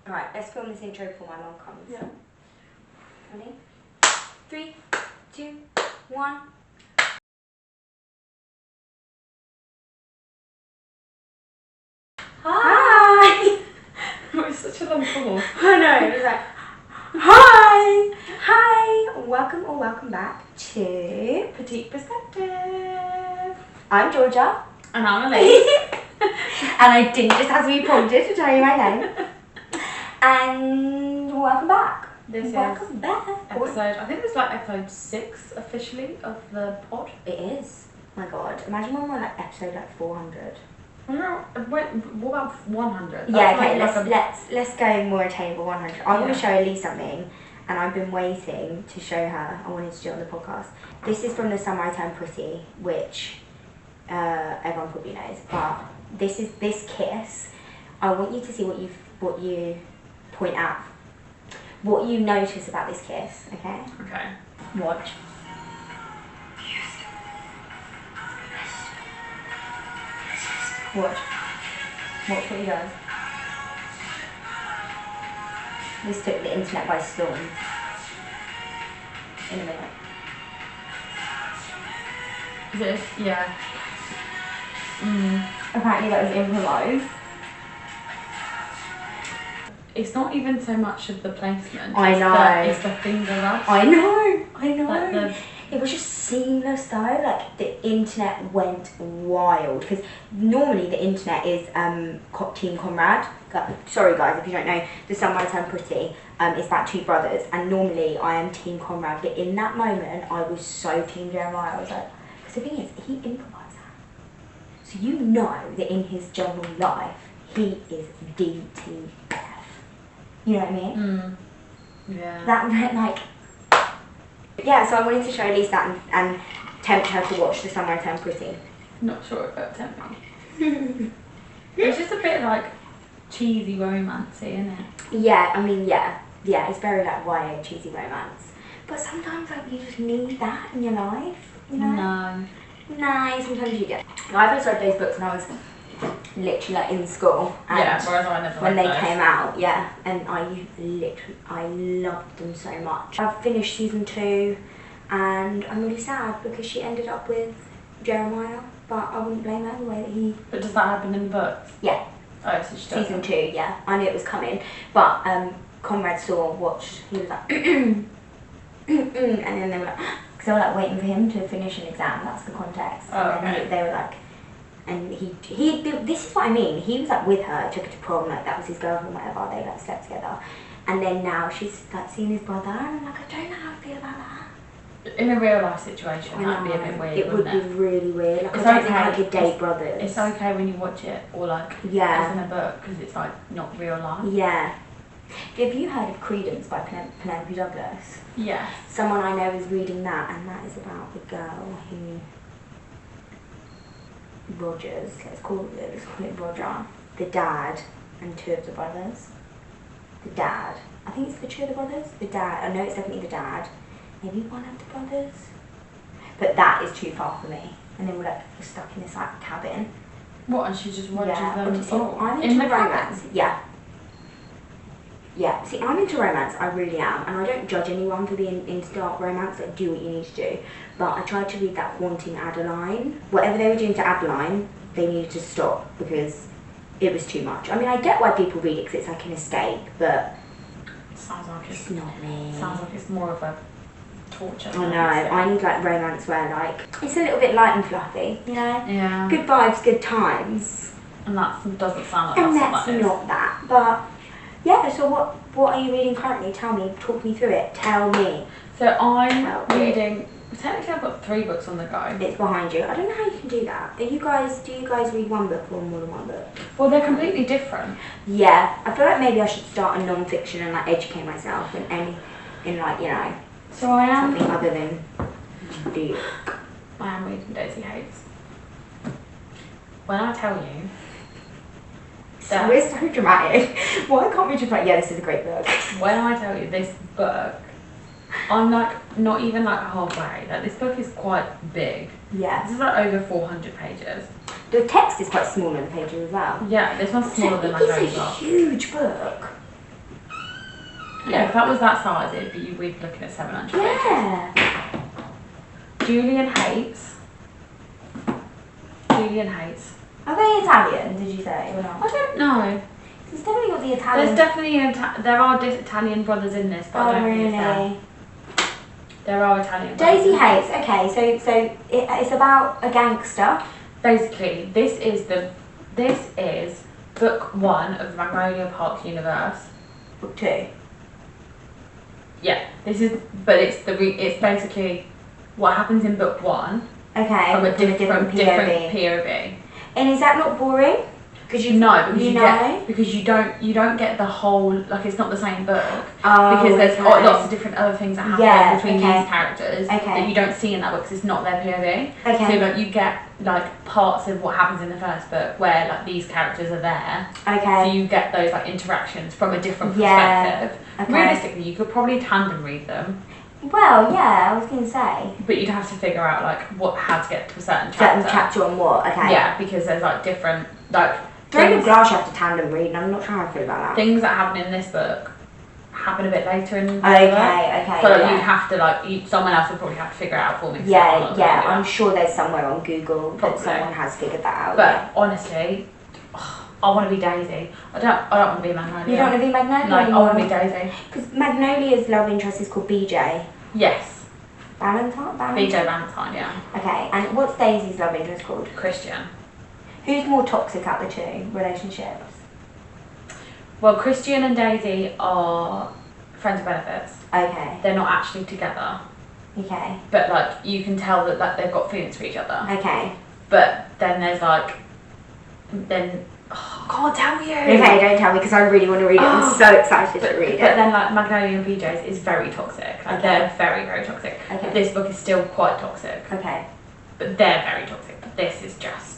Alright, let's film this intro before my mum comes. Yeah. Ready? 3, 2, 1. Hi! It was such a long pause. I know, it was like, hi! Hi! Welcome back to Petite Perspective. I'm Georgia. And I'm Elise. And I didn't just have to be prompted to tell you my name. And welcome back. Welcome back. Episode, I think it's like episode 6 officially of the pod. It is. My God. Imagine when we're like episode like 400. What about 100? Yeah, okay, let's go more attainable 100. I want to show Elise something, and I've been waiting to show her. I wanted to do it on the podcast. This is from the Summer I Turned Pretty, which everyone probably knows. But this kiss. I want you to see what you point out, what you notice about this kiss. Okay. Okay. Watch. Watch what he does. This took the internet by storm. In a minute. Is it? Yeah. Apparently that was improvised. It's not even so much of the placement. I know. It's the finger rub. I know. Like it was just seamless though. Like the internet went wild because normally the internet is Team Conrad. Sorry guys if you don't know, the Summer I Turned Pretty is about two brothers, and normally I am Team Conrad, but in that moment I was so Team Jeremiah. I was like, because the thing is, he improvised that, so you know that in his general life he is DTF. You know what I mean? Yeah. That meant like. Yeah, so I wanted to show Elise that and tempt her to watch The Summer I Turned Pretty. Not sure if it'll tempt me. It's just a bit like cheesy romancy, isn't it? Yeah, I mean, yeah, it's very like YA cheesy romance. But sometimes like you just need that in your life, you know? No, sometimes you get. I first read those books when I was literally like in school. And yeah, whereas I never when read they those. came out, yeah, and I loved them so much. I've finished season 2 and I'm really sad because she ended up with Jeremiah, but I wouldn't blame her the way that he... But does that happen in the books? Yeah. Oh, so she does. Season 2, yeah. I knew it was coming, but Conrad watched, he was like, and then they were like, because they were like waiting for him to finish an exam, that's the context. Oh, and then okay. they were like, and he this is what I mean, he was like with her, took her to prom, like that was his girlfriend, whatever, they like slept together. And then now she's like seeing his brother, and I'm like, I don't know how I feel about that. In a real life situation, that'd be a bit weird, it would wouldn't be really weird. Like, It's I don't okay. think I could date brothers. It's okay when you watch it, or like Yeah. as in a book, because it's like not real life. Yeah. Have you heard of Credence by Penelope Douglas? Yeah. Someone I know is reading that, and that is about the girl who Rogers, let's call it Roger, the dad and 2 of the brothers. The dad, I think it's the 2 of the brothers. The dad, I know it's definitely the dad. Maybe one of the brothers. But that is too far for me. And then we're stuck in this like cabin. What? And she just watches them See, all I'm in into the romance. cabin? Yeah. Yeah. See, I'm into romance. I really am, and I don't judge anyone for being into dark romance. Like, do what you need to do. But I tried to read that Haunting Adeline. Whatever they were doing to Adeline, they needed to stop because it was too much. I mean, I get why people read it because it's like an escape, but Sounds like it's not me. Sounds like it's more of a torture. I know. I need like romance where like it's a little bit light and fluffy, you know. Yeah. Good vibes, good times. And that doesn't sound like And that's that's what that is. not that. But yeah. So what are you reading currently? Tell me. Talk me through it. Tell me. So I'm Well, good. reading. Technically, I've got 3 books on the go. It's behind you. I don't know how you can do that. Do you guys read one book or more than one book? Well, they're completely different. Yeah. I feel like maybe I should start a non-fiction and like educate myself in like, you know, So I am. something other than the. I am reading Daisy Haites. When I tell you. So we're so dramatic. Why can't we just like, yeah, this is a great book. When I tell you this book, I'm like not even like halfway. Like this book is quite big. Yeah. This is like over 400 pages. The text is quite small on the pages as well. Yeah, this one's smaller than my It's own a book. huge book. Yeah, if that was that size, we'd be looking at 700 pages. Yeah. Julian Haites. Julian Haites. Are they Italian, did you say, or I not? don't know. It's definitely got the Italian. There's definitely there are Italian brothers in this, but I don't think it's them. There are Italian brothers. Daisy Haites. Okay, so it's about a gangster. Basically, this is book 1 of the Magnolia Park universe. Book 2. Yeah, it's basically what happens in book 1. Okay. From a different POV. POV. And is that not boring? Because you don't get the whole, like, it's not the same book. Oh, because there's okay. lots of different other things that happen between these characters that you don't see in that book because it's not their POV. Okay. So like you get like parts of what happens in the first book where like these characters are there. Okay. So you get those like interactions from a different perspective. Okay. Realistically, you could probably tandem read them. Well, yeah, I was going to say. But you'd have to figure out like how to get to a certain chapter on what, okay. Yeah, because there's like different like Throne of Glass you have to tandem read, and I'm not sure how I feel about that. Things that happen in this book happen a bit later in the book. Okay. So you'd have to someone else would probably have to figure it out for me. Yeah, I'm sure there's somewhere on Google probably. that someone has figured that out. But honestly, I want to be Daisy. I don't want to be Magnolia. You don't want to be Magnolia? No, I want to be Daisy. Because Magnolia's love interest is called BJ. Yes. Valentine? BJ Valentine, yeah. Okay, and what's Daisy's love interest called? Christian. Who's more toxic out of the two relationships? Well, Christian and Daisy are friends with benefits. Okay. They're not actually together. Okay. But like you can tell that they've got feelings for each other. Okay. But then there's I can't tell you. Okay, don't tell me because I really want to read it. I'm so excited to read it. But then like Magnolia and BJ's is very toxic. Like they're very, very toxic. Okay. But this book is still quite toxic. Okay. But they're very toxic. But this is just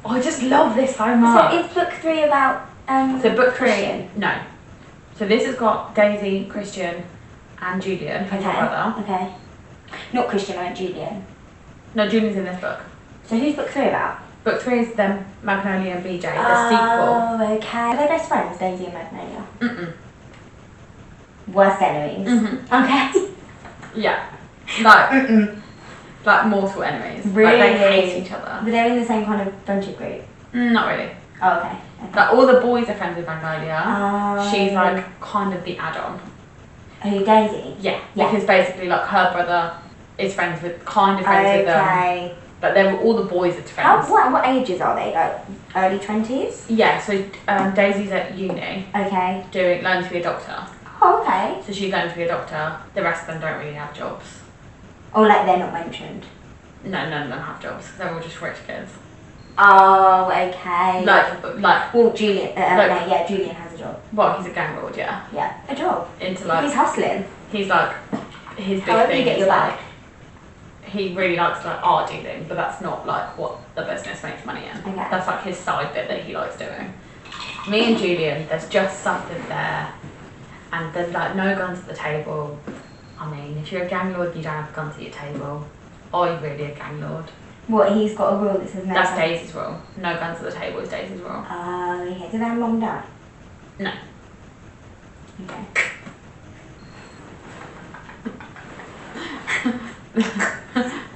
I just love this so much. So is book 3 about so book 3 Christian? No. So this has got Daisy, Christian and Julian, his brother. Okay. Not Christian, I meant Julian. No, Julian's in this book. So who's book 3 about? Book 3 is them, Magnolia and BJ, the Oh, okay. Are they best friends, Daisy and Magnolia? sequel. Worst enemies? Okay. Yeah. Like mortal enemies. Really? Like they hate each other. But they're in the same kind of friendship group? Not really. Oh, okay. Like all the boys are friends with Magnolia. She's like kind of the add-on. Who, Daisy? Yeah. Because basically like her brother is friends with with them. But they're all the boys are friends. What ages are they? Like early 20s? Yeah, so Daisy's at uni. Okay. Learning to be a doctor. Oh, okay. So she's learning to be a doctor. The rest of them don't really have jobs. Oh, like they're not mentioned? No, none of them have jobs. They're all just rich kids. Oh, okay. Well, Julian, Julian has a job. Well, he's a gang lord, yeah. Yeah, a job. Into like he's hustling. He's like his big However thing you get is your like back. he really likes like art dealing, but that's not like what the business makes money in. Okay. That's like his side bit that he likes doing. Me and Julian, there's just something there, and there's like no guns at the table. I mean, if you're a gang lord, you don't have guns at your table. Are you really a gang lord? What, he's got a rule that says no That's guns? Daisy's rule. No guns at the table is Daisy's rule. Oh, okay. Do they have mum and dad? No. Okay.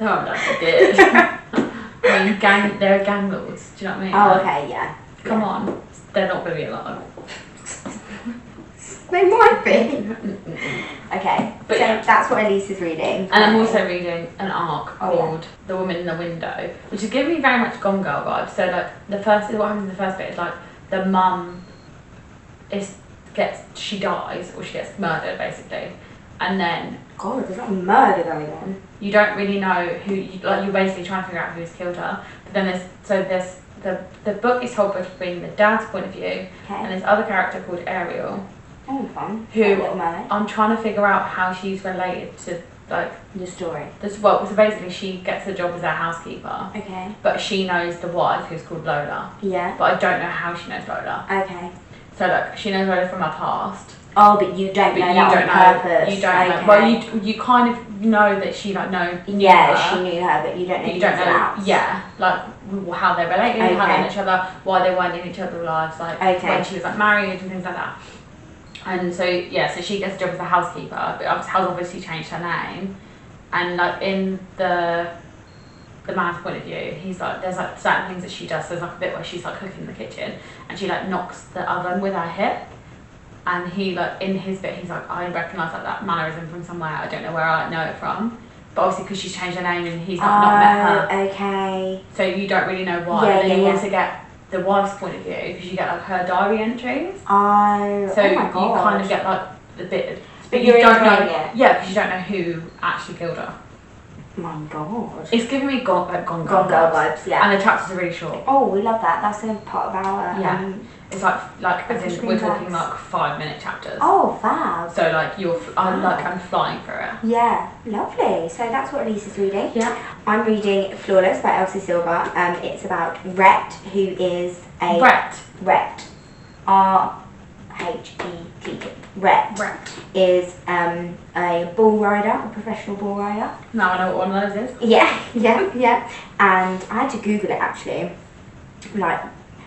No, I'm not did. I mean, they're gang lords. Do you know what I mean? Oh, okay, yeah. Come on, they're not going to be alive. They might be. Okay, But so yeah. that's what Elise is reading. And I'm also reading an arc called The Woman in the Window, which is giving me very much Gone Girl vibes. So like what happens in the first bit is like the mum she dies or she gets murdered basically, and then God, there's not murder going on. you don't really know who you're basically trying to figure out who's killed her. But then there's the book is told between the dad's point of view and this other character called Ariel. Oh, fun. Who Little Mermaid. I'm trying to figure out how she's related to like The story. so basically she gets the job as their housekeeper. Okay. But she knows the wife who's called Lola. Yeah. But I don't know how she knows Lola. Okay. So like she knows Lola from her past. Oh, but you don't know that on purpose. You don't know. Well, you kind of know that she like know. Yeah, her, she knew her, but you don't know. You don't know. Outs. Yeah, like how they're related, how they know each other, why they weren't in each other's lives, like Okay. when she was like married and things like that. And so yeah, so she gets a job as a housekeeper, but has obviously changed her name. And like in the man's point of view, he's like, there's like certain things that she does. So there's like a bit where she's like cooking in the kitchen, and she like knocks the oven with her hip. And he like in his bit, he's like, I recognise like that mannerism from somewhere. I don't know where I know it from. But obviously, because she's changed her name and he's like not met her. Okay. So you don't really know why. Yeah, and then yeah, you also get the wife's point of view, because you get like her diary entries. Oh. So oh my you God. kind of get like a bit. But you don't know it. Yeah, because you don't know who actually killed her. My God. It's giving me Gone Girl vibes, yeah. And the chapters are really short. Oh, we love that. That's a part of our. Yeah. It's like as in, we're talking like 5-minute chapters. Oh, fab. So like I'm flying through it. Yeah, lovely. So that's what Elisa's reading. Yeah. I'm reading Flawless by Elsie Silver. It's about Rhett, who is a Rhett. R-H-E-T. Rhett is a bull rider, a professional bull rider. Now I know what one of those is. Yeah. And I had to Google it actually. Like,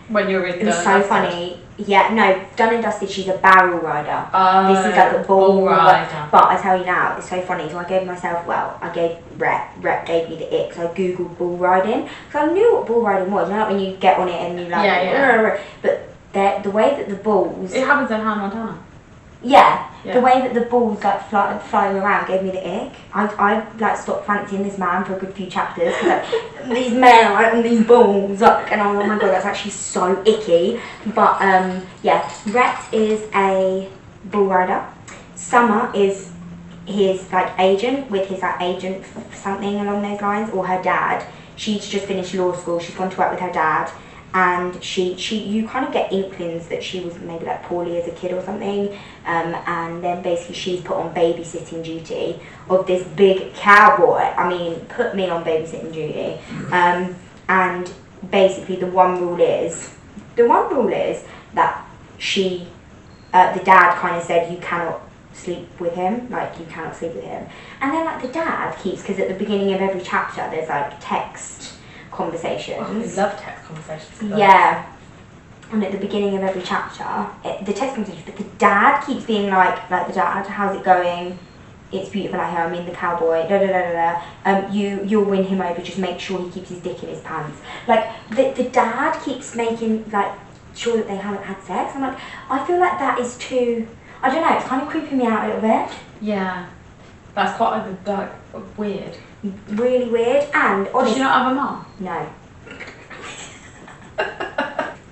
when you were reading it was so funny. Yeah, no, Done and Dusted, she's a barrel rider. This is like a bull rider. But I tell you now, it's so funny. So I gave Rhett gave me the ick. So I Googled bull riding. Because I knew what bull riding was. You know, like when you get on it and you like... Yeah. But the way that the bulls... It happens in Hannah Montana. Yeah, the way that the bulls like flying around gave me the ick. I like stopped fancying this man for a good few chapters because like, these men like, and these bulls like, and I was like, oh my God, that's actually so icky. But yeah, Rhett is a bull rider. Summer is his like agent, with his like agent something along those lines, or her dad. She's just finished law school. She's gone to work with her dad. And you kind of get inklings that she was maybe like poorly as a kid or something, and then basically she's put on babysitting duty of this big cowboy. I mean, put me on babysitting duty. And basically the one rule is that the dad kind of said you cannot sleep with him, and then like the dad keeps, because at the beginning of every chapter there's like text conversations. Oh, we love text conversations. Yeah. And at the beginning of every chapter, the text conversations, but the dad keeps being like the dad, how's it going? It's beautiful out here. I mean, the cowboy. You'll win him over. Just make sure he keeps his dick in his pants. Like the dad keeps making like sure that they haven't had sex. I'm like, I feel like that is too. I don't know. It's kind of creeping me out a little bit. Yeah, that's quite weird. Really weird. And honestly, does she not have a mum? No.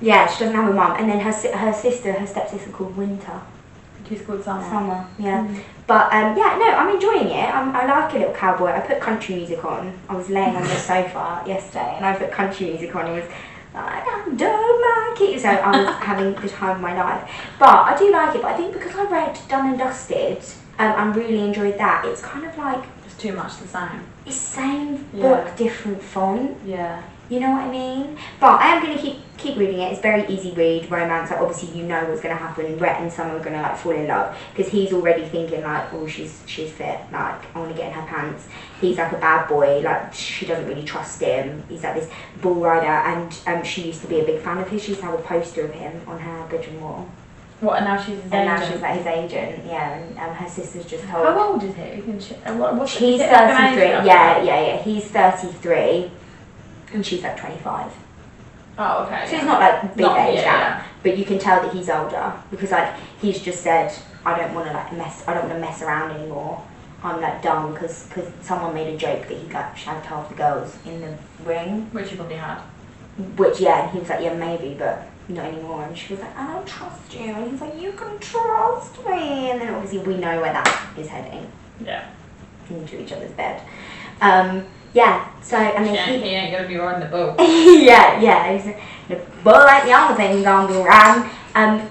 Yeah, she doesn't have a mum. And then her stepsister called Winter. She's called Summer. Summer, yeah. But yeah, no, I'm enjoying it. I like a little cowboy. I put country music on. I was laying on the sofa yesterday and I put country music on. It was like, I don't like it. So I was having the time of my life. But I do like it. But I think because I read Done and Dusted, I really enjoyed that. It's kind of like... It's too much the same. It's same book, different font. Yeah. You know what I mean? But I am going to keep reading it. It's very easy read, romance. Like obviously you know what's going to happen. Rhett and Summer are going to like fall in love because he's already thinking like, oh, she's fit. Like I want to get in her pants. He's like a bad boy. Like she doesn't really trust him. He's like this bull rider, and she used to be a big fan of his. She used to have a poster of him on her bedroom wall. What? And now she's his agent. And now she's like his agent. Yeah, and her sister's just told. How old is he? He's 33. Yeah. He's 33. And she's like 25. Oh, okay. So he's not like big age gap, but you can tell that he's older because like he's just said, I don't want to mess around anymore. I'm like done because someone made a joke that he got shagged half the girls in the ring. Which he probably had. Which and he was like, yeah, maybe, but not anymore. And she was like, I don't trust you. And he's like, you can trust me. And then obviously we know where that is heading. Yeah. Into each other's bed. Yeah, so and then he ain't gonna be riding the bull. yeah. The bull ain't the only thing gonna be riding. And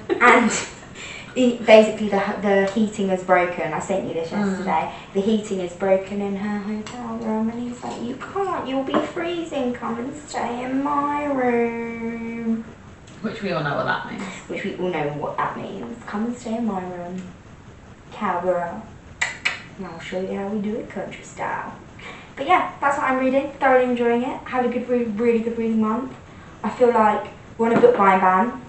basically the heating is broken. I sent you this yesterday. The heating is broken in her hotel room, and he's like, you can't. You'll be freezing. Come and stay in my room. Which we all know what that means. Which we all know what that means. Come and stay in my room, cowgirl. And I'll show you how we do it country style. But yeah, that's what I'm reading. Thoroughly enjoying it. Had a good really good reading month. I feel like we're on a book buying ban.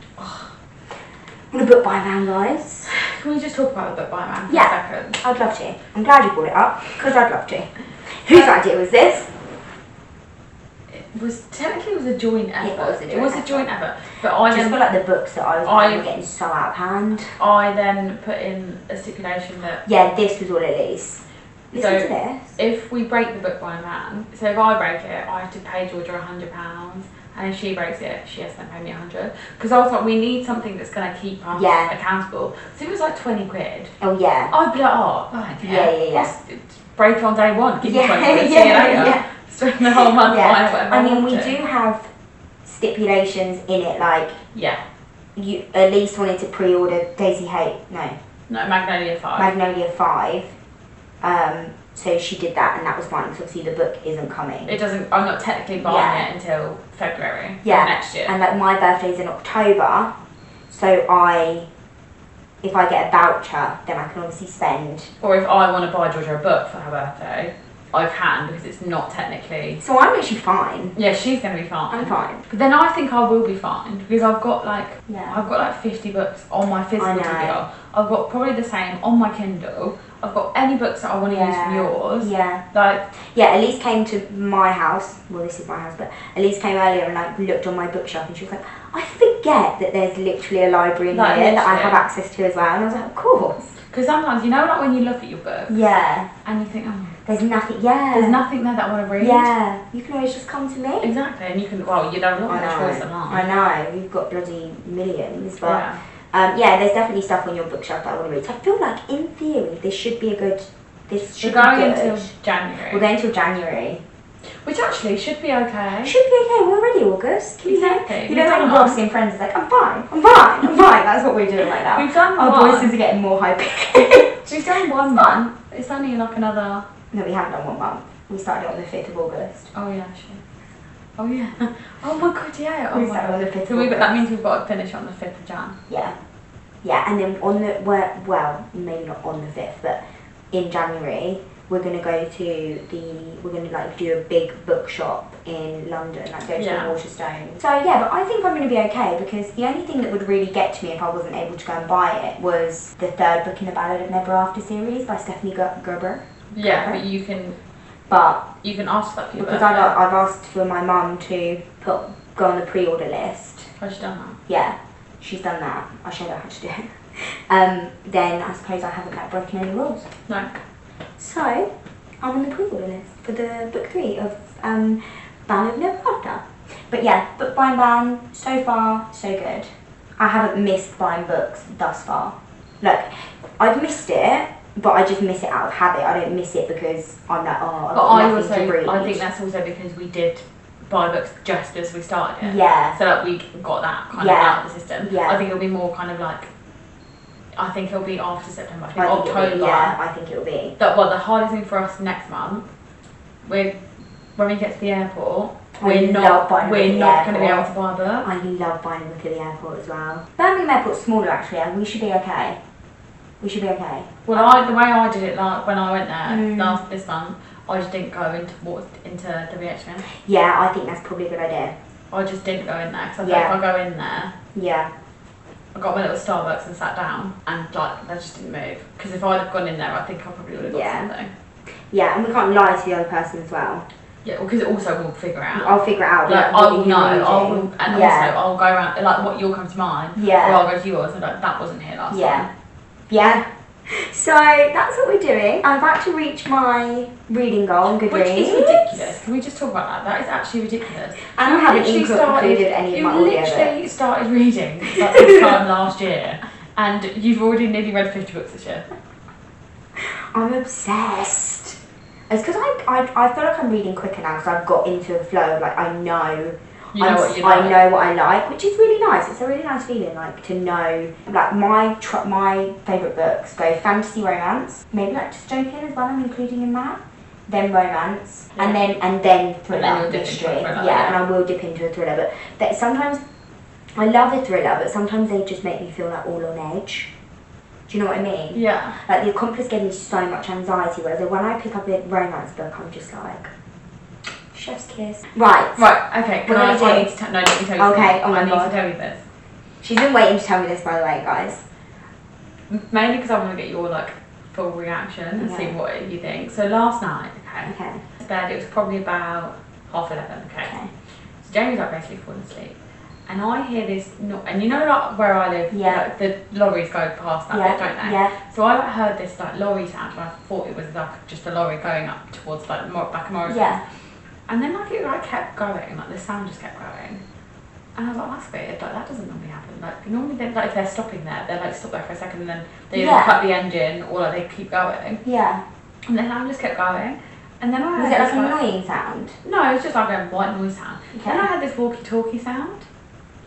We're on a book buying ban, guys. Can we just talk about the book by man for Yeah. a second? I'd love to. I'm glad you brought it up, because I'd love to. Whose idea was this? It was a joint effort. It was a joint effort. But I I just then, feel like the books that I was buying were getting so out of hand. I then put in a stipulation that Yeah, this was all at least. Listen So, to this. if we break the book by man, so if I break it, I have to pay Georgia £100, and if she breaks it, she has to pay me 100. Because I was like, we need something that's going to keep us accountable. So it was like 20 quid. Oh yeah. I'd be like, oh, Yeah. break it on day one, give you 20 quid, see you later. Yeah. Spend the whole month buying whatever I mean, want we to. do have stipulations in it, like Yeah. you at least wanted to pre-order No, Magnolia 5. Magnolia 5. So she did that, and that was fine because obviously the book isn't coming. It doesn't, I'm not technically buying it until February of next year. And like my birthday's in October, so if I get a voucher, then I can obviously spend. Or if I want to buy Georgia a book for her birthday, I can, because it's not technically. So I'm actually fine. Yeah, she's going to be fine. I'm fine. But then I think I will be fine, because I've got like 50 books on my physical TBR. I've got probably the same on my Kindle. I've got any books that I want to use from yours. Yeah. Like, yeah, Elise came to my house. Well, this is my house, but Elise came earlier and like looked on my bookshelf, and she was like, I forget that there's literally a library in here that I have access to as well. And I was like, of course. Because sometimes, you know, like when you look at your book. Yeah. And you think, oh, there's nothing. Yeah. there's nothing there that I want to read. Yeah. You can always just come to me. Exactly, and you can. Well, you don't have a choice online. I know. You've got bloody millions, but there's definitely stuff on your bookshelf that I want to read. So I feel like, in theory, this should be a good. This should We're going be good. until January. We're going until January. Which actually should be okay. Should be okay. We're already August. Exactly. You know, like Ross in Friends is like, I'm fine. That's what we're doing right now. We've done Our one. voices are getting more high pitched. We've done 1 month. It's only like another. No, we haven't done 1 month. We started it on the 5th of August. Oh yeah, shit. Oh yeah. Oh my god, yeah. Oh We my started on the 5th god. of So August. that means we've got to finish on the 5th of Jan. Yeah. Yeah, and then on the well, maybe not on the 5th, but in January we're gonna go to we're gonna like do a big bookshop in London, like go to the Waterstone. So yeah, but I think I'm gonna be okay, because the only thing that would really get to me if I wasn't able to go and buy it was the 3rd book in the Ballad of Never After series by Stephanie Gerber. Yeah, but you can ask that people. Because I've asked for my mum to go on the pre-order list. Has she done that? Yeah, she's done that. I'll show her how to do it. Then I suppose I haven't like broken any rules. No. So I'm on the pre-order list for the book 3 of Ballad of Never After. But yeah, book buying ban, so far so good. I haven't missed buying books thus far. Look, I've missed it, but I just miss it out of habit. I don't miss it because I'm like, oh, I've got nothing to read. I think that's also because we did buy books just as we started it. Yeah. So like we got that kind of out of the system. Yeah. I think it'll be more kind of like, I think it'll be after September. I think October. I think it'll be. The hardest thing for us next month, when we get to the airport, we're not going to be able to buy a book. I love buying a book at the airport as well. Birmingham Airport's smaller actually, and we should be okay. Well, the way I did it when I went there this month, I just didn't go into WHM. Yeah, I think that's probably a good idea. I just didn't go in there, because I thought if I go in there, I got my little Starbucks and sat down, and like they just didn't move. Because if I'd have gone in there, I think I probably would have got something. Yeah, and we can't lie to the other person as well. Yeah, because also we'll figure it out. I'll figure it out. Like I will know. Also I'll go around like what you'll come to mine. Yeah. Or I'll go to yours, and like that wasn't here last time. Yeah. So that's what we're doing. I'm about to reach my reading goal on Goodreads. Which is ridiculous. Can we just talk about that? That is actually ridiculous. And I haven't included any of my audio You literally started reading like this time last year, and you've already nearly read 50 books this year. I'm obsessed. It's because I feel like I'm reading quicker now, because I've got into a flow of like I know I know what I like, which is really nice. It's a really nice feeling, like to know. Like my favourite books go fantasy, romance, maybe like dystopian as well. I'm including in that. Then romance, and then thriller, mystery. And I will dip into a thriller. But sometimes I love a thriller, but sometimes they just make me feel like all on edge. Do you know what I mean? Yeah. Like the Accomplice gave me so much anxiety, whereas when I pick up a romance book, I'm just like. Chef's kiss. Right, okay. I need to tell you Okay, this. oh my I need God. to tell you this. She's been waiting to tell me this, by the way, guys. mainly because I want to get your like full reaction and see what you think. So last night, okay. Bed, it was probably about 11:30, okay. So Jamie's like basically falling asleep. And I hear this, and you know like where I live, like the lorries go past that bit, don't they? Yeah. So I like, heard this like lorry sound, and I thought it was like just a lorry going up towards like back of Morrison's. Yeah. And then like it like kept going, like the sound just kept going. And I was like, that's weird, like that doesn't normally happen. Like normally they, like if they're stopping there, they're like stop there for a second and then they either cut the engine or like they keep going. Yeah. And the sound just kept going. And then I heard was it like an annoying sound? No, it was just like a white noise sound. Okay. Then I had this walkie-talkie sound.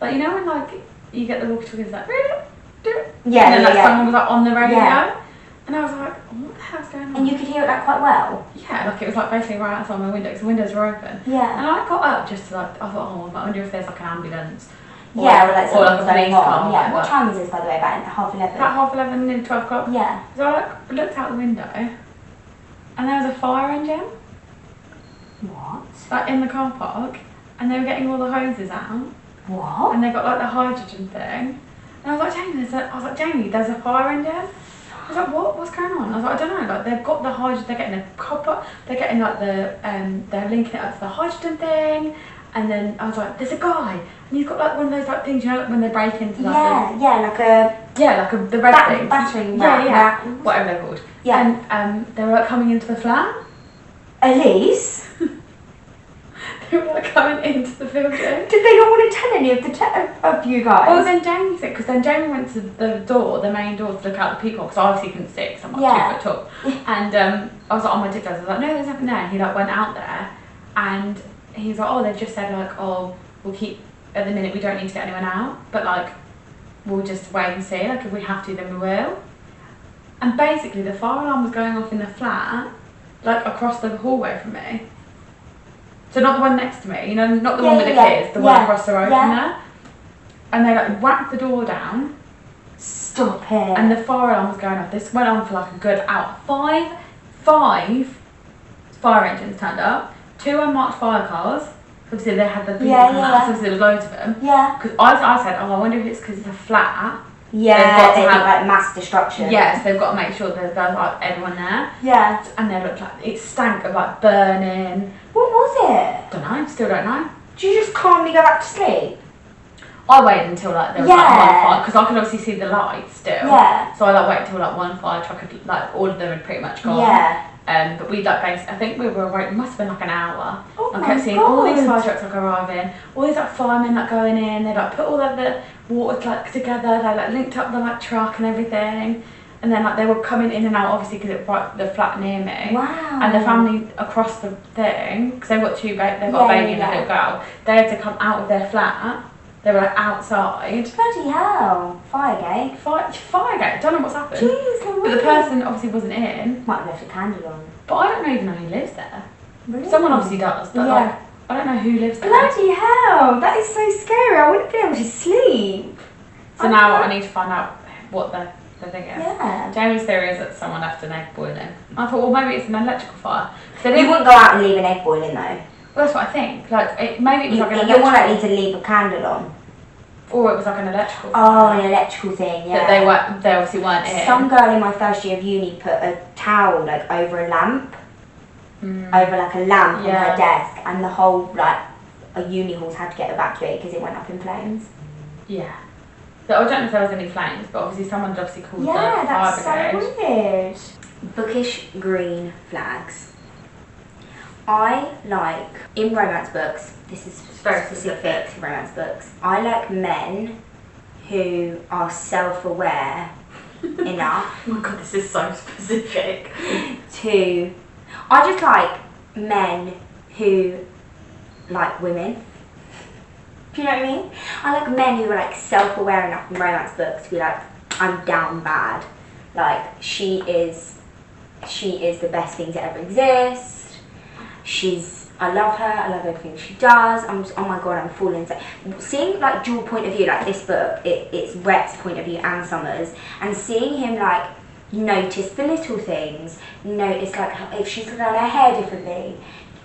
Like, you know when like you get the walkie-talkie, it's like, yeah, and then like someone was like on the radio, and I was like, oh, what the hell's going on? And you could hear it like quite well. Yeah, like it was like basically right outside my window because the windows were open. Yeah. And I got up just to like, I thought, oh, I wonder if there's like an ambulance. Or like a police car. Yeah. What time was this, by the way? About 11:30. About 11:30, nearly 12 o'clock. Yeah. So I like looked out the window, and there was a fire engine. What? Like in the car park, and they were getting all the hoses out. What? And they got like the hydrogen thing. And I was like, Jamie, there's a fire engine. I was like, what? What's going on? I was like, I don't know. Like they've got the hydrogen. They're getting the copper. They're getting like the they're linking it up to the hydrogen thing. And then I was like, there's a guy, and he's got like one of those like things, you know, like when they break into like the red thing. Battering whatever they're called. Yeah. And they were like coming into the flat. Elise. They were like coming into the building. Did they not want to tell any of you guys? Well, then Jamie said, because then Jamie went to the door, the main door, to look out the peacock, because I obviously couldn't see because I'm like 2 foot tall. And I was like on my tiptoes. I was like, no, there's nothing there. And he like went out there, and he was like, oh, they've just said like, oh, we'll keep at the minute. We don't need to get anyone out, but like, we'll just wait and see. Like, if we have to, then we will. And basically, the fire alarm was going off in the flat, like across the hallway from me. So not the one next to me, you know, not the one with the kids, the one across the road from there. And they like whacked the door down. Stop it. And the fire alarm was going off. This went on for like a good hour. Five fire engines turned up. 2 unmarked fire cars. Obviously they had the people come out, so obviously there was loads of them. Yeah. Because I said, oh, I wonder if it's because it's a flat. Yeah, they've got like mass destruction. Yes, they've got to make sure that there's like everyone there. Yeah. And they looked like, it stank of like burning. What was it? Don't know, still don't know. Did you just calmly go back to sleep? I waited until like there was like one fire, because I could obviously see the lights still. Yeah. So I like waited until like one fire truck had, like all of them had pretty much gone. Yeah. But we like I think we were awake, it must have been like an hour. Oh I kept seeing all these fire trucks like arriving, all these like firemen like going in, they like put all of the water like together, they like linked up the like truck and everything. And then like they were coming in and out obviously because it's right the flat near me. Wow. And the family across the thing, because they've got they've got a baby and a little girl, they had to come out of their flat. They were like outside. Bloody hell. Firegate. Firegate. Don't know what's happened. Jeez, no way. But the person obviously wasn't in. Might have left a candle on. But I don't even know who lives there. Really? Someone obviously does, but like I don't know who lives there. Bloody hell. That is so scary. I wouldn't have been able to sleep. So now I need to find out what the thing is. Yeah. Jamie's theory is that someone left an egg boiling. I thought, well, maybe it's an electrical fire. You wouldn't go out and leave an egg boiling though. Well, that's what I think. Like, maybe it was like an electrical... You're more likely to leave a candle on. Or it was like an electrical thing. Oh, an electrical thing, yeah. That they obviously weren't in. Some girl in my first year of uni put a towel like over a lamp. Over like a lamp on her desk, and the whole like uni halls had to get evacuated because it went up in flames. Yeah. So I don't know if there was any flames, but obviously someone had obviously called the fire brigade. That's so weird. Bookish green flags. I like, in romance books, this is very specific to romance books, I like men who are self-aware enough. Oh my god, this is so specific. I just like men who like women. Do you know what I mean? I like men who are like self-aware enough in romance books to be like, I'm down bad. Like, she is the best thing to ever exist. I love her, I love everything she does. I'm just, oh my god, I'm falling. Seeing like dual point of view, like this book, it's Rhett's point of view and Summer's, and seeing him like notice the little things, notice like if she's done her hair differently,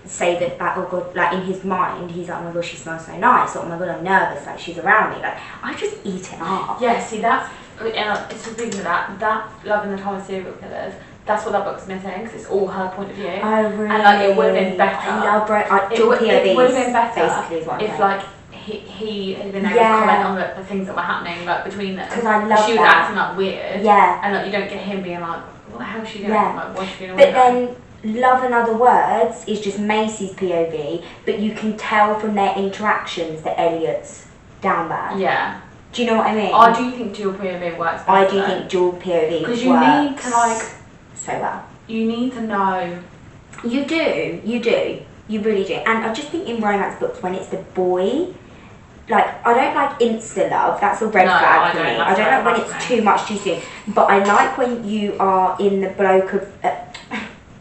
say that oh god, like in his mind he's like, oh my god, she smells so nice, or oh my god, I'm nervous, like she's around me, like I just eat it up. Yeah, see, that's it's speaking of that Love in the Time of Serial Killers, that's what that book's missing, because it's all her point of view. Oh, really? And like, it would have been better. I love dual POVs. It would have been better basically, is what I'm if saying. like he had been able to comment on the things that were happening like between them. Because I love she was acting like weird. Yeah. And like you don't get him being like, what the hell is she doing? Yeah. Like, what's she doing? But then Love and Other Words is just Macy's POV, but you can tell from their interactions that Elliot's down bad. Yeah. Do you know what I mean? I do think dual POV works better. I do think dual POV because you need to like so well. You need to know. You do, you really do. And I just think in romance books when it's the boy, like I don't like insta love. That's a red flag for me. I don't like when it's too much too soon. But I like when you are in the bloke of.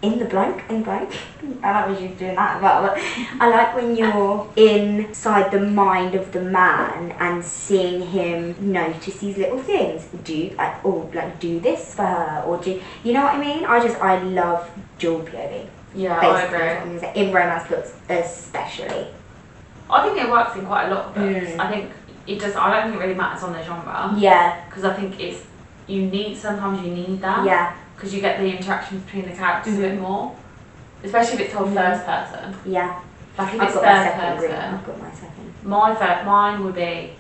In the bloke? I like when you're doing that as well. But I like when you're inside the mind of the man and seeing him notice these little things. Do this for her, or do you know what I mean? I love dual POV. Yeah, basically, I agree. In romance books, especially. I think it works in quite a lot of books. I think it does. I don't think it really matters on the genre. Yeah. Because I think sometimes you need that. Yeah. Because you get the interactions between the characters a bit more, especially if it's told first person. Yeah. Like if I've it's got third my second person. I've got my second. Mine would be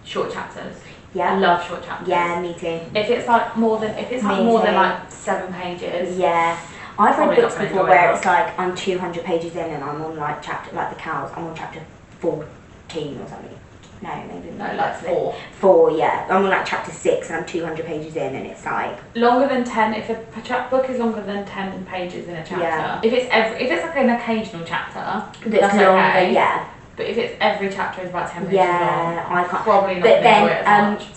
short chapters. Yeah. I love short chapters. Yeah, me too. If it's like more than like 7 pages. Yeah. I've read books before where it. It's like I'm 200 pages in and I'm on like chapter, like the cows, I'm on chapter 14 or something. No, maybe no, like 4. 4, yeah. I'm on like chapter 6 and I'm 200 pages in and it's like longer than 10. If a book is longer than 10 pages in a chapter, yeah. if it's like an occasional chapter, that's longer, okay. Yeah. But if it's every chapter is about 10 pages long, I can't. Probably not. But then, enjoy it as much.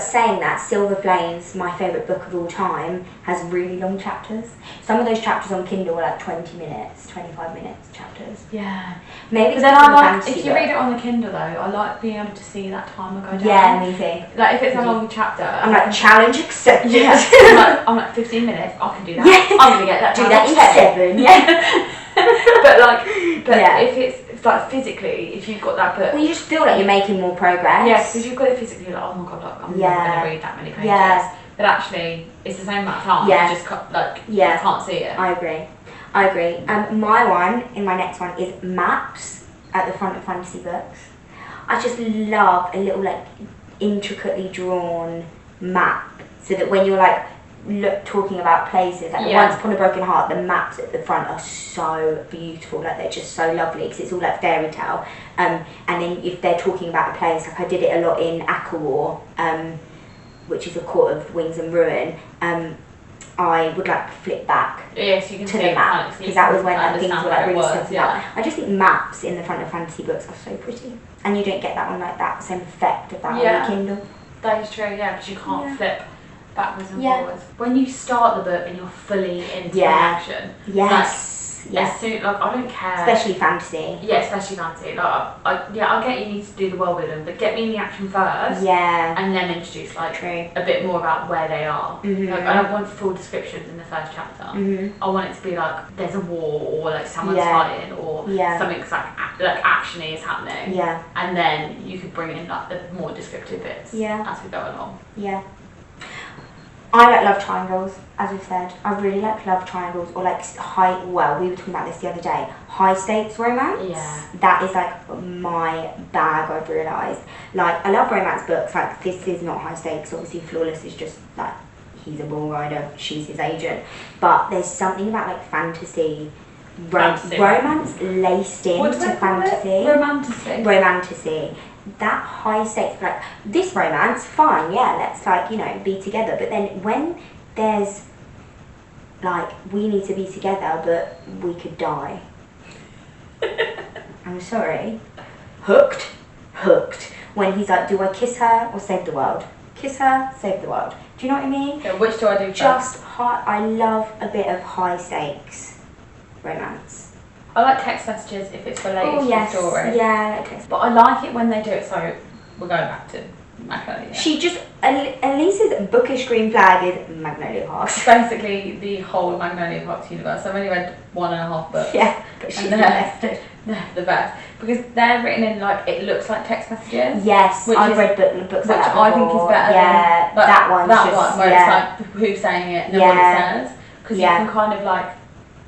Saying that, Silver Flames, my favourite book of all time, has really long chapters. Some of those chapters on Kindle are like 20 minutes, 25 minutes chapters. Yeah. Maybe but then I like, if you read it on the Kindle though, I like being able to see that timer go down. Yeah, me too. Like if it's a long chapter. I'm like, challenge accepted. Yeah. I'm like 15 minutes, I can do that. Yeah. I'm going to get that do down that in 7, yeah. but if it's like physically, if you've got that book, well, you just feel like you're making more progress. Yes, because you've got it physically. Like, oh my god, like, I'm not going to read that many pages. Yeah. But actually, it's the same amount of time. Yeah. You just you can't see it. I agree. My next one is maps at the front of fantasy books. I just love a little like intricately drawn map, so that when you're like talking about places, like Once Upon a Broken Heart, the maps at the front are so beautiful, like they're just so lovely because it's all like fairy tale. And then if they're talking about a place, like I did it a lot in Akawar, which is a court of wings and ruin. I would like flip back so you can to the map because that was when things were like really set yeah. up. I just think maps in the front of fantasy books are so pretty, and you don't get that one like that same effect of that on the Kindle. That is true, yeah, because you can't flip backwards and forwards. When you start the book and you're fully into the action, as soon, like I don't care. Especially fantasy. Yeah, especially fantasy. Like I get you need to do the world building, but get me in the action first. Yeah. And then introduce like a bit more about where they are. Mm-hmm. Like I don't want full descriptions in the first chapter. Mm-hmm. I want it to be like there's a war or like someone's fighting or something's like actiony is happening. Yeah. And then you could bring in like the more descriptive bits as we go along. Yeah. I like love triangles, as we've said. I really like love triangles or like we were talking about this the other day, high stakes romance. Yeah. That is like my bag, I've realised. Like, I love romance books, like this is not high stakes, obviously Flawless is just like, he's a bull rider, she's his agent. But there's something about like fantasy, romance laced into fantasy. Romantasy. That high stakes, like this romance, fun, let's like, be together. But then when there's like, we need to be together, but we could die. I'm sorry. Hooked. When he's like, do I kiss her or save the world? Kiss her, save the world. Do you know what I mean? Yeah, which do I do first? I love a bit of high stakes romance. I like text messages if it's related to the story. Yeah, I like text. But I like it when they do it, so we're going back to Magnolia. She just, Elise's bookish green flag is Magnolia Parks. Basically, the whole Magnolia Parks universe. I've only read 1.5 books. Yeah, but she's and invested. They're the best because they're written in like it looks like text messages. Yes, I've read books which like that I think is better. Yeah, than, like, that one's that just, one where it's like who's saying it and then what it says because you can kind of like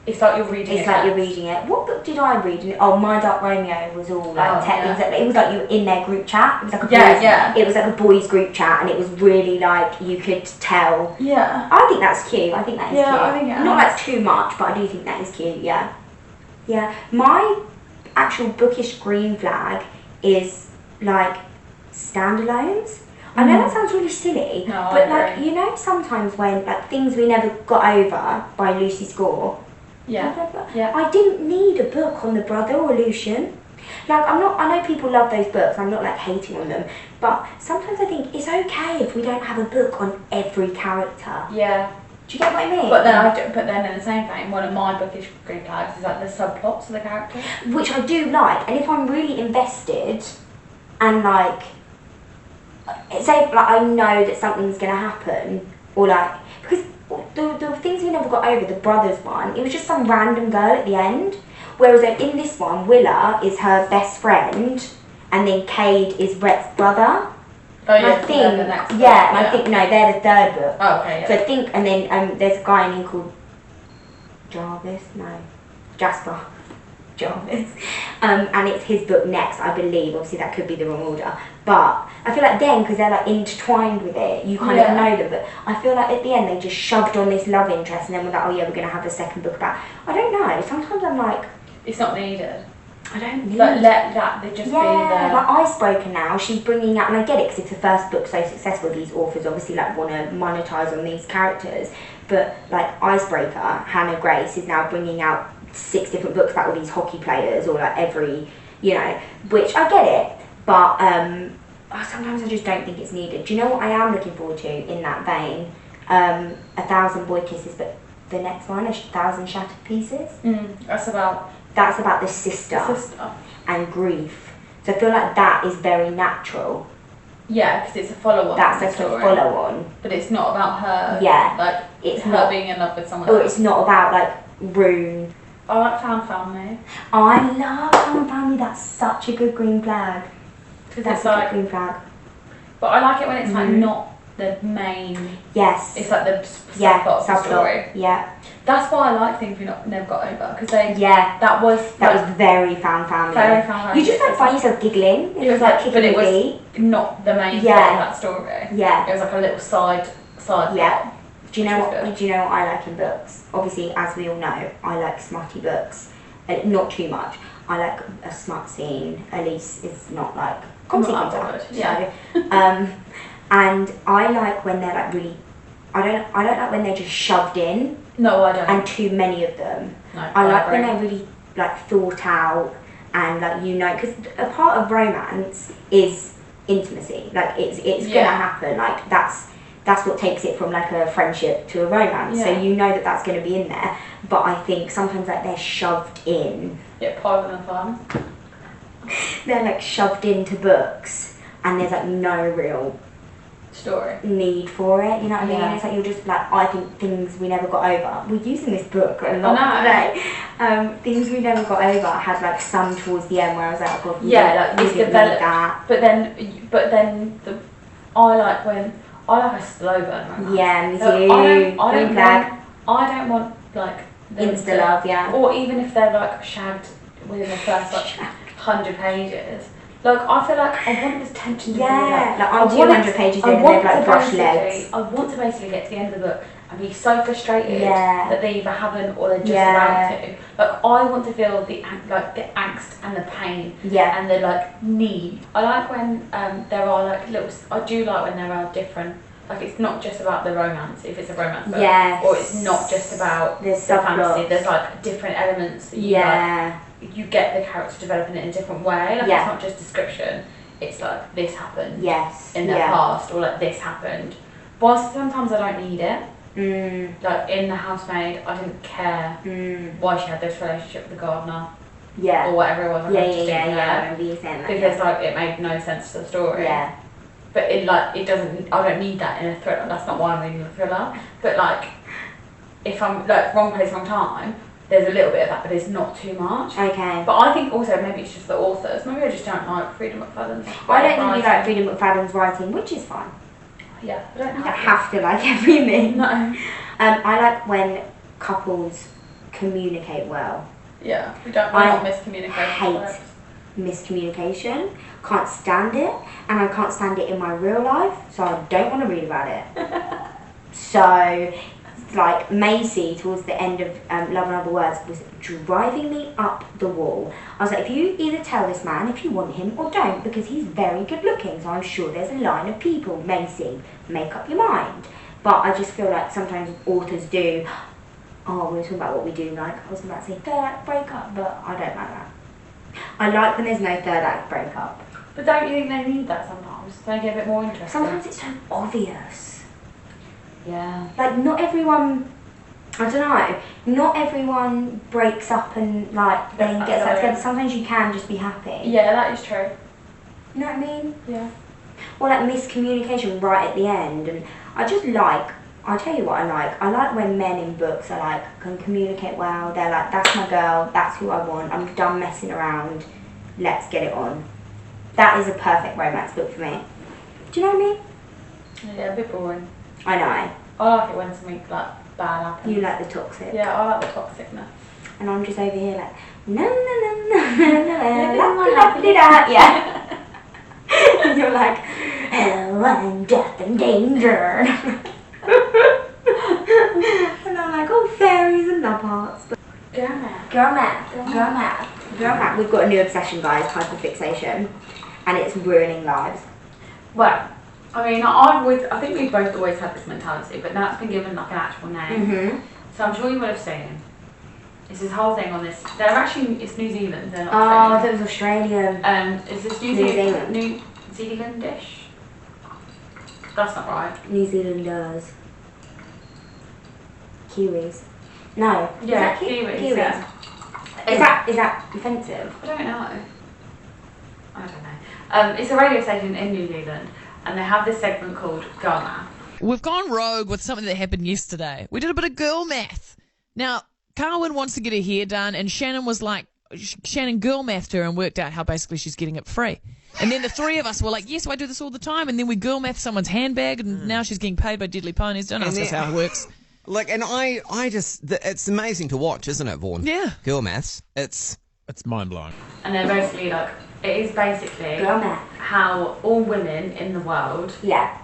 it's like you're reading. It's like you're reading it. What book did I read? Oh, My Dark Romeo was all like it was like you were in their group chat. It was like a boys, It was like a boys group chat, and it was really like you could tell. Yeah. I think that's cute. I think that is cute. I think not like too much, but I do think that is cute. Yeah. Yeah. My actual bookish green flag is like standalones. I know that sounds really silly, but like you know sometimes when like things we never got over by Lucy Score. Yeah. I didn't need a book on the brother or Lucian. Like I know people love those books. I'm not like hating on them, but sometimes I think it's okay if we don't have a book on every character. Yeah. Do you get what I mean? But then in the same vein, one of my bookish green flags is like the subplots of the characters, which I do like. And if I'm really invested, and like say like I know that something's gonna happen, or like because. The things we never got over, the brothers one, it was just some random girl at the end. Whereas in this one, Willa is her best friend, and then Cade is Rhett's brother. Oh yeah, I think, the next book, and I think no, they're the third book. Oh okay. Yeah. So I think, and then there's a guy in here called Jasper. Jarvis. And it's his book next, I believe. Obviously, that could be the wrong order. But I feel like then, because they're like intertwined with it, you kind of know them. But I feel like at the end, they just shoved on this love interest, and then we're like, oh yeah, we're going to have a second book about. I don't know. Sometimes I'm like, it's not needed. I don't need. Like let that they just be there. Like Icebreaker now, she's bringing out, and I get it because it's the first book so successful. These authors obviously like want to monetize on these characters, but like Icebreaker, Hannah Grace is now bringing out 6 different books about all these hockey players, or like every, you know, which I get it, but sometimes I just don't think it's needed. Do you know what I am looking forward to in that vein? 1,000 Boy Kisses, but the next one, 1,000 Shattered Pieces. That's about the sister and grief. So I feel like that is very natural. Yeah, because it's a follow-on. That's like a follow-on. But it's not about her. Yeah. Like it's her not being in love with someone else. Or else. it's not about like Rune. I like Found Family. I love Found Family. That's such a good green flag. That's a good green flag. But I like it when it's like not the main. Yes. It's like the subplot of the story. Yeah. That's why I like things we never got over, because they. Yeah. That was very Found Family. Very Found Family. You just like find yourself giggling. It was like, but it was not the main thing of that story. Yeah. It was like a little side. Yeah. Do you know what I like in books? Obviously, as we all know, I like smutty books. Not too much. I like a smut scene. Elise is not like Yeah. And I like when they're like really. I don't like when they're just shoved in. No, I don't. And too many of them. No, I like when they're really like thought out and like because a part of romance is intimacy. Like it's gonna happen. Like that's what takes it from like a friendship to a romance. Yeah. So you know that that's going to be in there. But I think sometimes like they're shoved in. Yeah, part of the fun. They're like shoved into books, and there's like no real story need for it. You know what I mean? Yeah. It's like you're just like, I think things we never got over. We're using this book a lot today. Things we never got over had like some towards the end where I was like, oh God, like we didn't need that. But then I like a slow burn romance. Yeah, me too. I don't want like insta love, or even if they're like shagged within the first like 100 pages. Like I feel like I want this tension to build up. Like I'm 200 pages in and they've like brushed legs. I want to basically get to the end of the book and be so frustrated that they either haven't or they're just about to. Like I want to feel the angst and the pain and the like need. I like when there are like little. I do like when there are different. Like it's not just about the romance if it's a romance book, or it's not just about the fantasy. There's like different elements that you like. You get the character developing it in a different way. Like it's not just description. It's like this happened in the past, or like this happened. Whilst sometimes I don't need it. Like in The Housemaid, I didn't care why she had this relationship with the gardener. Or whatever it was. I remember you saying that. Because like it made no sense to the story. but it doesn't. I don't need that in a thriller. That's not why I'm reading a thriller. But like, if I'm like wrong place, wrong time, there's a little bit of that, but it's not too much. Okay. But I think also maybe it's just the authors. Maybe I just don't like Freedom McFadden's. I don't think you like Freedom McFadden's writing, which is fine. Yeah, I don't You don't have to like everything. No. I like when couples communicate well. Yeah, we're not miscommunicating. I hate miscommunication. Can't stand it, and I can't stand it in my real life, so I don't want to read about it. So, like Macy towards the end of Love and Other Words was driving me up the wall. I was like, if you either tell this man if you want him or don't, because he's very good looking, so I'm sure there's a line of people. Macy, make up your mind. But I just feel like sometimes authors do. Oh, we're talking about what we do like. I was about to say third act breakup, but I don't like that. I like when there's no third act breakup. But don't you think they need that sometimes? Don't get a bit more interesting? Sometimes it's so obvious. Yeah. Like, not everyone, I don't know, not everyone breaks up and like then gets back together. Sometimes you can just be happy. Yeah, that is true. You know what I mean? Yeah. Or like miscommunication right at the end. And I just like, I'll tell you what I like when men in books are like, can communicate well. They're like, that's my girl, that's who I want, I'm done messing around, let's get it on. That is a perfect romance book for me. Do you know what I mean? Yeah, a bit boring. I know. I like it when something like bad happens. You like the toxic. Yeah, I like the toxicness. And I'm just over here like, no, yeah. And you're like, hell and death and danger. And I'm like, oh, fairies and love hearts. Girl math. Girl math. We've got a new obsession, guys, hyperfixation. And it's ruining lives. Well, I mean, I think we've both always had this mentality, but now it's been given like an actual name. Mm-hmm. So I'm sure you would have seen. It's this whole thing on this. They're actually, it's New Zealand. They're not Oh, I Australian. thought it was Australian. Is this New Zealand. New Zealandish? That's not right. New Zealanders. Kiwis. No. Yeah, Is that Kiwis. Yeah. Is that offensive? I don't know. It's a radio station in New Zealand, and they have this segment called Girl Math. We've gone rogue with something that happened yesterday. We did a bit of girl math. Now, Carwyn wants to get her hair done, and Shannon was like, Shannon girl mathed her and worked out how basically she's getting it free. And then the three of us were like, yes, I do this all the time. And then we girl math someone's handbag, and now she's getting paid by Deadly Ponies. Don't ask us how it works. Look, and I just, it's amazing to watch, isn't it, Vaughan? Yeah. Girl maths. It's mind-blowing. And they're basically like, it is basically Girl math. how all women in the world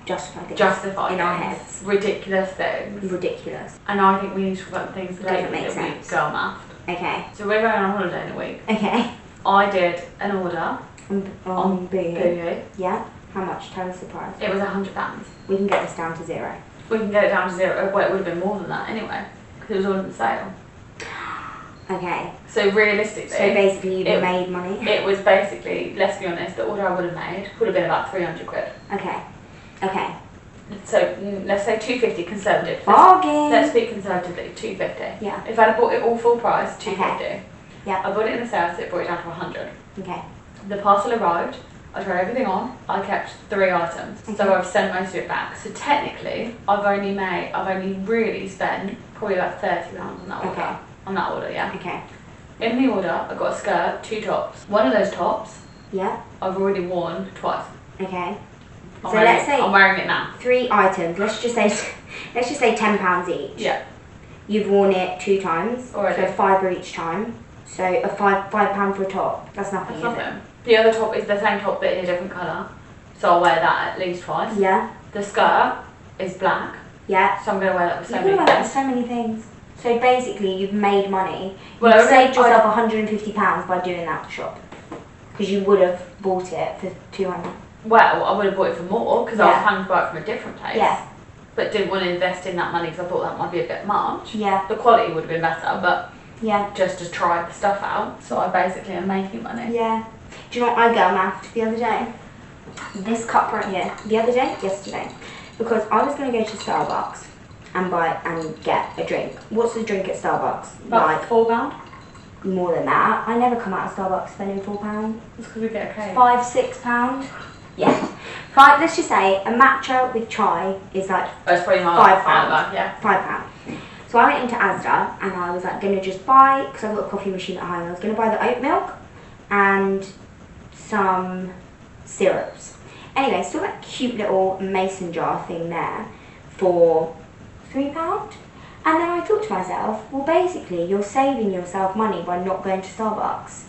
justify in our heads. Ridiculous things. Ridiculous. And I think we need to talk about the things Doesn't lately make that we sense. girl mathed. Okay. So we're going on holiday in a week. Okay. I did an order On Boohoo. Boohoo. Yeah. How much? Tell us the price. It was £100. We can get this down to 0. We can get it down to 0. Well, it would have been more than that anyway, because it was all on sale. Okay. So realistically, So basically you've made money. It was basically, let's be honest, the order I would have made would have been about 300 quid. Okay. Okay. So let's say 250 conservative. Bargain. Let's speak conservatively, 250. Yeah. If I'd have bought it all full price, 250. Okay. Yeah. I bought it in the sale, so it brought it down to 100. Okay. The parcel arrived. I tried everything on. I kept 3 items, Okay. so I've sent most of it back. So technically, I've only really spent probably about £30 on that order. Okay. On that order, yeah. Okay. In the order, I got a skirt, 2 tops. One of those tops, Yeah. I've already worn twice. Okay. I'm So wearing let's say I'm wearing it now. 3 items. Let's just say £10 each. Yeah. You've worn it 2 times. Already. So £5 each time. So a £5 for a top. That's nothing, That's is nothing. The other top is the same top but in a different colour, so I'll wear that at least twice. it? Yeah. The skirt is black, Yeah. so I'm going to wear that with so You many can wear that things. with so many things. So basically, you've made money. Well, You've saved yourself I- £150 by doing that shop. Because you would have bought it for 200. Well, I would have bought it for more because I was Yeah. planning to buy it from a different place. Yeah. But didn't want to invest in that money because I thought that might be a bit much. Yeah. The quality would have been better, but Yeah. just to try the stuff out. So I basically am making money. Yeah. Do you know what I girl mathed the other day? This cup right here. Yesterday. Because I was going to go to Starbucks and get a drink. What's the drink at Starbucks? About £4. More than that. I never come out of Starbucks spending £4. It's because we get a cake. £5, £6. Yeah. Let's just say a matcha with chai is like That's probably my £5. Yeah. £5. So I went into Asda and I was like going to just buy, because I've got a coffee machine at home, I was going to buy the oat milk and some syrups. Anyway, still that cute little mason jar thing there for £3. And then I thought to myself, well basically you're saving yourself money by not going to Starbucks.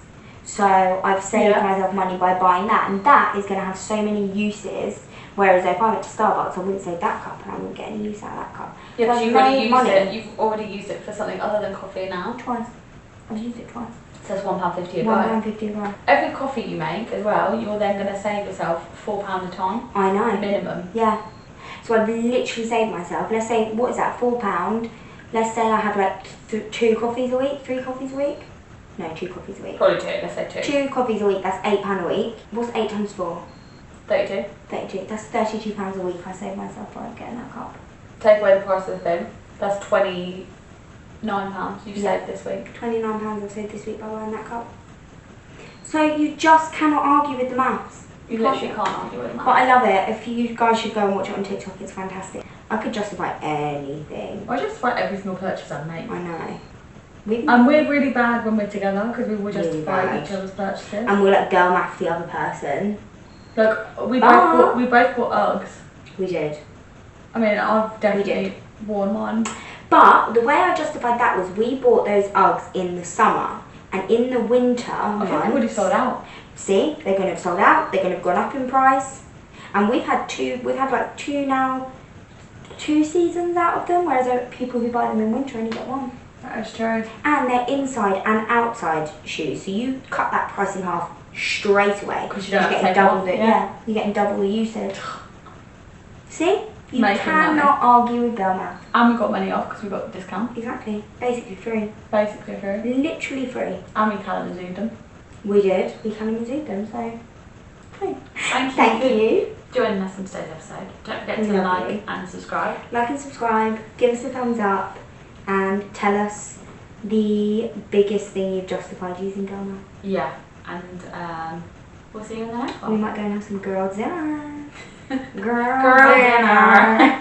So I've saved myself money by buying that, and that is going to have so many uses. Whereas if I went to Starbucks, I wouldn't save that cup and I wouldn't get any use out of that cup. Yeah, so but you've already used it for something other than coffee now. Twice. I've used it twice. So it's £1.50 a buy. £1.50 a buy. Every coffee you make as well, you're then going to save yourself £4 a time. I know. Minimum. Yeah. So I've literally saved myself. Let's say, what is that, £4? Let's say I have like 2 coffees a week, 3 coffees a week. No, 2 coffees a week. Probably 2, let's say 2. 2 coffees a week, that's £8 a week. What's 8 times 4? 32. 32. That's £32 a week I save myself by getting that cup. Take away the price of the thing. That's £29 you've saved this week. £29 I've saved this week by buying that cup. So you just cannot argue with the maths. You literally can't argue with that. But I love it. If you guys should go and watch it on TikTok, it's fantastic. I could justify anything. I justify every single purchase I make. I know. And we're really bad when we're together because we will justify really each other's purchases. And we'll like girl math the other person. Look, we both bought Uggs. We did. I mean, I've definitely worn mine. But the way I justified that was we bought those Uggs in the summer, and in the winter I think they've already sold out. See, they're going to have sold out. They're going to have gone up in price, and we've had like two seasons out of them. Whereas people who buy them in winter only get one. That is true. And they're inside and outside shoes, so you cut that price in half straight away. Because you're getting double the you're getting double the usage. See, you cannot argue with girl math. And we got money off because we got the discount. Exactly, basically free. Basically free. Literally free. And we calendar zoomed them. We did. We calendar zoomed them. So Thank you. you. Joining us in today's episode. Don't forget to like and subscribe. Like and subscribe. Give us a thumbs up. And tell us the biggest thing you've justified using girl math. Yeah, and we'll see you in the next one. We might go and have some girl dinner. Girl dinner.